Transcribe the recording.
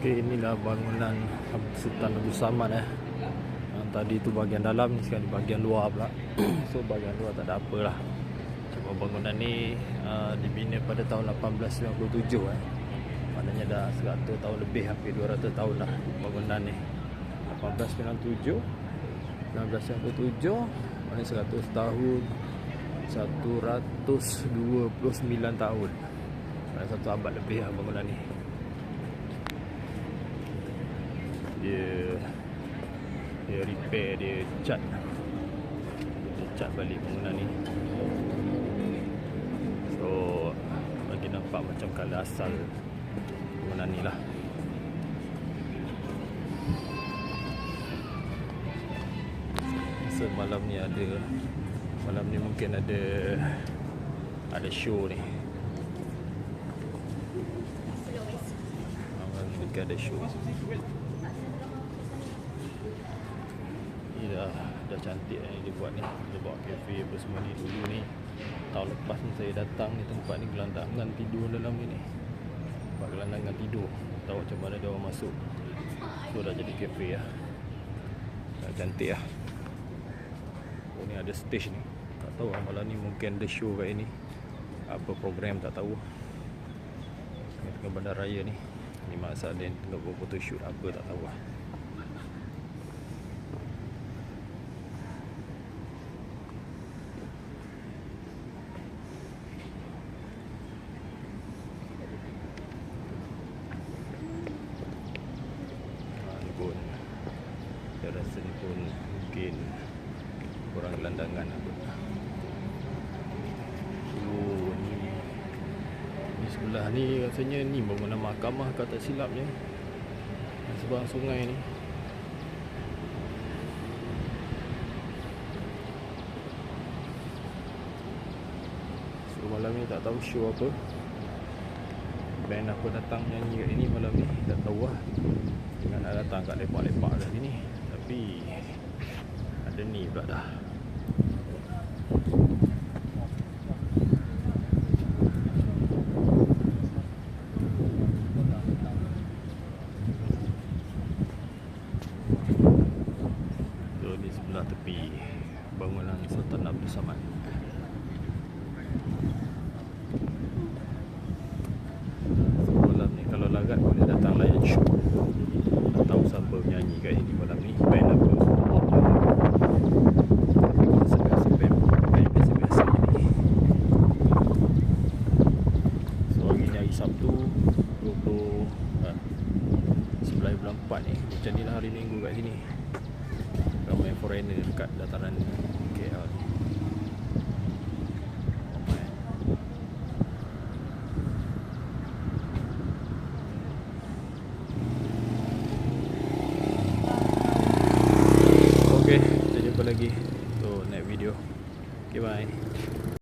Okey, inilah bangunan Sultan Abdul Samad Yang tadi tu bahagian dalam, ni sekarang di bahagian luar pula. So bahagian luar tak ada apa lah. Cuma bangunan ni dibina pada tahun 1897 Maknanya dah 100 tahun lebih, hampir 200 tahun lah bangunan ni. 1897 1997, maknanya 100 tahun, 129 tahun. Ada satu abad lebih lah bangunan ni. Dia repair, dia cat balik bangunan ni. So bagi nampak macam color asal bangunan ni lah. So malam ni mungkin ada show ni. Mungkin ada show. Dah cantik ni dia buat ni. Dia buat kafe apa semua ni. Dulu ni tahun lepas ni saya datang ni, tempat ni gelandangan tidur dalam ni. Tempat gelandangan tidur. Tahu macam mana dia orang masuk. So dah jadi kafe lah. Dah cantik lah. Oh ni ada stage ni. Tak tahu lah malam ni mungkin ada show kat ni. Apa program tak tahu. Tengah bandar raya ni. Ni Mak Salin tengah buat photoshoot apa tak tahu lah. Saya rasa ni pun mungkin kurang gelandangan apa. Oh ni sebelah ni rasanya ni bangunan mahkamah kalau tak silapnya. Di seberang sungai ni. So malam ni tak tahu show apa. Band apa datang nyanyi kat sini malam ni, tak tahu lah. Jangan nak datang kat lepak-lepak kat sini. Tapi ada ni pula dah. So ni sebelah tepi bangunan Sultan Abdul Samad. So malam ni kalau larat boleh datang layan show. Tak tahu siapa menyanyi kat sini malam ni. Band apa. Biasa-biasa band biasa-biasa ni. So hari ni hari Sabtu 11 bulan 4 ni. Macam ni lah hari Minggu kat sini. Ramai foreigner dekat dataran KL ni. Okay, kita jumpa lagi untuk next video. Okay, bye.